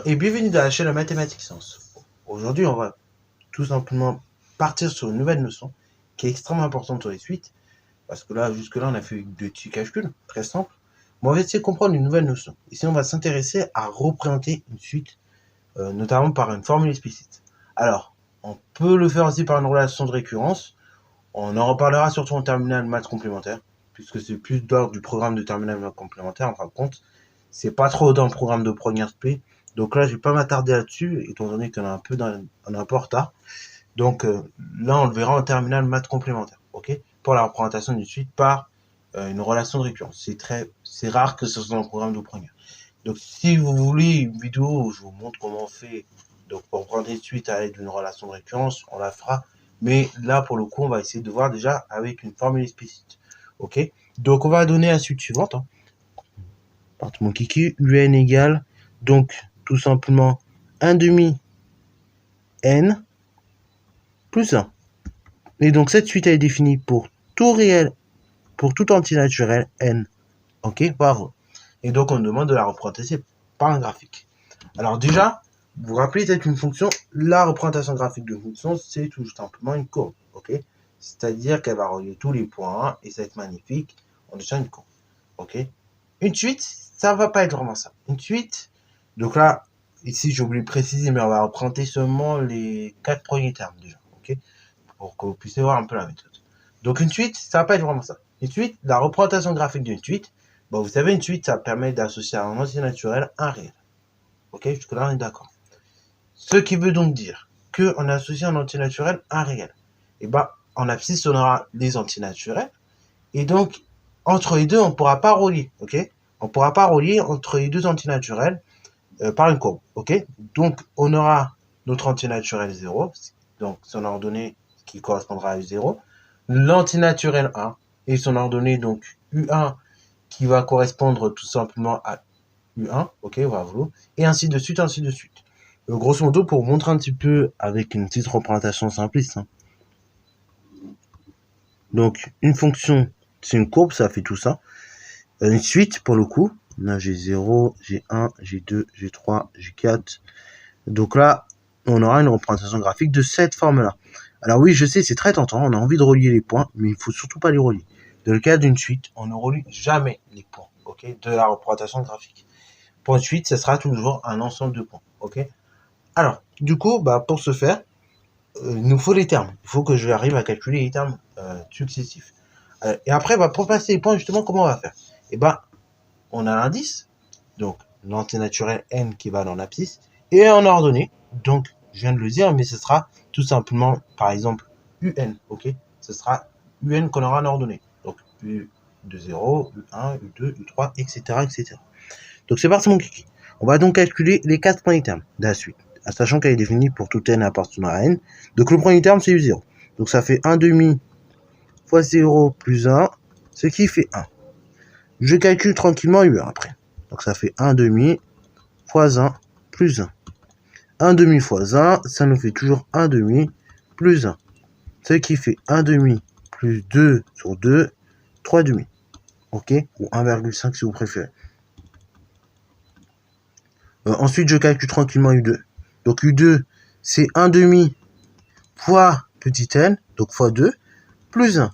Bonjour et bienvenue dans la chaîne de Mathématiques Sciences. Aujourd'hui, on va tout simplement partir sur une nouvelle notion qui est extrêmement importante sur les suites, parce que là, jusque-là, on a fait de petits calculs très simples. Mais on va essayer de comprendre une nouvelle notion. Ici, on va s'intéresser à représenter une suite, notamment par une formule explicite. Alors, on peut le faire aussi par une relation de récurrence. On en reparlera surtout en terminale maths complémentaire, puisque c'est plus d'ordre du programme de terminale maths complémentaire, en fin de compte. C'est pas trop dans le programme de première SP. Donc là, je vais pas m'attarder là-dessus, étant donné qu'on est un peu en retard. Donc là, on le verra en terminale maths complémentaire, ok, pour la représentation d'une suite par une relation de récurrence. C'est rare que ce soit dans le programme de première. Donc si vous voulez une vidéo où je vous montre comment on fait donc pour représenter une suite à l'aide d'une relation de récurrence, on la fera. Mais là, pour le coup, on va essayer de voir déjà avec une formule explicite, ok. Donc on va donner la suite suivante. Partout mon kiki, un égale donc tout simplement 1 demi n plus 1. Et donc cette suite elle est définie pour tout réel, pour tout entier naturel n. Ok, bravo. Et donc on demande de la représenter par un graphique. Alors déjà, vous vous rappelez peut-être une fonction, la représentation graphique de fonction, c'est tout simplement une courbe, ok. C'est-à-dire qu'elle va relier tous les points et ça va être magnifique en dessinant une courbe, ok. Une suite, ça va pas être vraiment ça. Une suite, donc là, ici j'ai oublié de préciser, mais on va représenter seulement les 4 premiers termes déjà, ok, pour que vous puissiez voir un peu la méthode. Donc une suite, ça va pas être vraiment ça. Une suite, la représentation graphique d'une suite, bon, vous savez, une suite, ça permet d'associer à un entier naturel un réel. Ok, jusque là on est d'accord. Ce qui veut donc dire qu'on associe un entier naturel à un réel. Et en abscisse, on aura les entiers naturels. Et donc, entre les deux, on ne pourra pas relier, ok. On ne pourra pas relier entre les deux entiers naturels par une courbe, ok. Donc, on aura notre entier naturel 0, donc son ordonnée qui correspondra à U0, l'entier naturel 1 et son ordonnée donc U1 qui va correspondre tout simplement à U1, ok, voilà, et ainsi de suite, ainsi de suite. Grosso modo, pour vous montrer un petit peu avec une petite représentation simpliste. Donc, une fonction, c'est une courbe, ça fait tout ça. Une suite, pour le coup, là j'ai 0, j'ai 1, j'ai 2, j'ai 3, j'ai 4. Donc là, on aura une représentation graphique de cette forme-là. Alors oui, je sais, c'est très tentant, on a envie de relier les points, mais il ne faut surtout pas les relier. Dans le cas d'une suite, on ne relie jamais les points, ok, de la représentation graphique. Pour une suite, ce sera toujours un ensemble de points, ok. Alors, du coup, pour ce faire, il nous faut les termes. Il faut que je arrive à calculer les termes successifs. Et après, pour passer les points, justement, comment on va faire? On a l'indice, donc l'entier naturel n qui va dans l'abscisse, et en ordonnée, donc je viens de le dire, mais ce sera tout simplement, par exemple, un, ok. Ce sera un qu'on aura en ordonnée. Donc u de 0, u1, u2, u3, etc., etc. Donc c'est parti mon kiki. On va donc calculer les 4 premiers termes de la suite, sachant qu'elle est définie pour tout n appartenant à n. Donc le premier terme c'est u0. Donc ça fait 1 demi fois 0 plus 1, ce qui fait 1. Je calcule tranquillement u1 après. Donc ça fait 1 demi fois 1 plus 1. 1 demi fois 1, ça nous fait toujours 1 demi plus 1. Ce qui fait 1 demi plus 2 sur 2, 3 demi. Ok, ou 1,5 si vous préférez. Ensuite, je calcule tranquillement U2. Donc U2, c'est 1 demi fois petit n, donc fois 2, plus 1.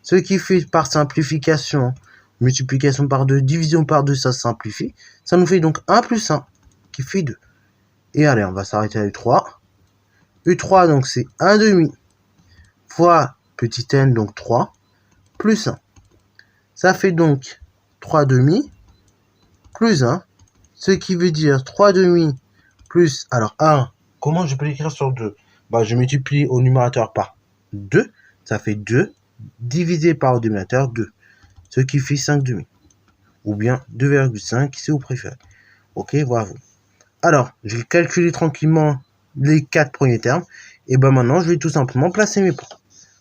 Ce qui fait par simplification, multiplication par 2, division par 2, ça simplifie. Ça nous fait donc 1 plus 1, qui fait 2. Et allez, on va s'arrêter à U3. U3, donc c'est 1 demi fois petit n, donc 3, plus 1. Ça fait donc 3 demi plus 1, ce qui veut dire 3 demi plus, alors 1, comment je peux l'écrire sur 2? Je multiplie au numérateur par 2, ça fait 2, divisé par au dénominateur 2, ce qui fait 5 demi, ou bien 2,5 si vous préférez. Ok, bravo. Alors, je vais calculer tranquillement les 4 premiers termes, et maintenant je vais tout simplement placer mes points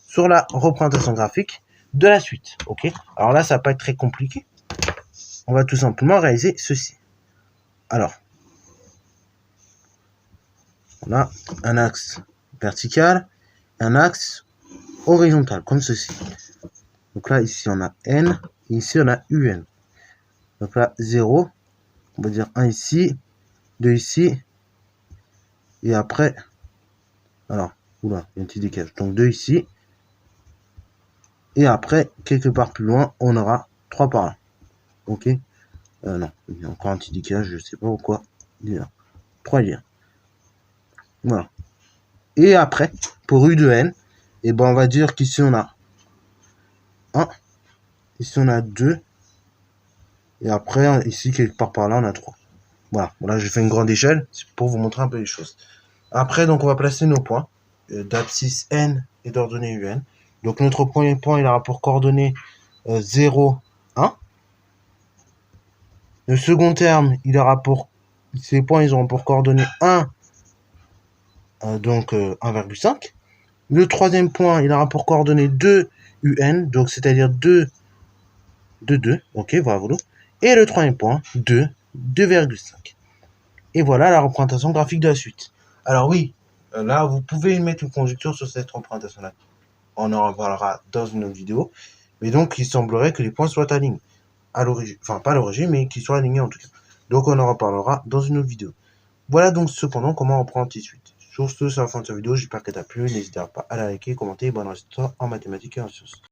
sur la représentation graphique de la suite. Ok, alors là ça va pas être très compliqué, on va tout simplement réaliser ceci. Alors, on a un axe vertical, un axe horizontal, comme ceci. Donc là, ici, on a n, et ici, on a un. Donc là, 0, on va dire 1 ici, 2 ici, Et après, alors, oula, il y a un petit décalage. Donc 2 ici. Et après, quelque part plus loin, on aura 3 par là. Ok. Non, il y a encore un petit décalage, je sais pas pourquoi. Il est là. 3 liens. Voilà. Et après, pour U de N, et ben on va dire qu'ici on a 1. Ici on a 2. Et après, ici, quelque part par là, on a 3. Voilà. Voilà, j'ai fait une grande échelle. C'est pour vous montrer un peu les choses. Après, donc, on va placer nos points d'abscisse N et d'ordonnée UN. Donc, notre premier point, il aura pour coordonnées 0, 1. Le second terme, il aura pour... Ces points, ils auront pour coordonnées 1, donc 1,5. Le troisième point, il aura pour coordonnées 2 UN, donc c'est-à-dire 2, 2, 2. Ok, voilà. Et le troisième point, 2, 2,5. Et voilà la représentation graphique de la suite. Alors oui, là, vous pouvez mettre une conjecture sur cette représentation-là. On en reparlera dans une autre vidéo. Mais donc, il semblerait que les points soient alignés. À l'origine, enfin pas à l'origine, mais qu'ils soient alignés en tout cas. Donc, on en reparlera dans une autre vidéo. Voilà donc cependant comment on prend T8. Sur ce, c'est la fin de cette vidéo. J'espère qu'elle t'a plu. N'hésitez pas à la liker, commenter et bonne résultat en mathématiques et en sciences.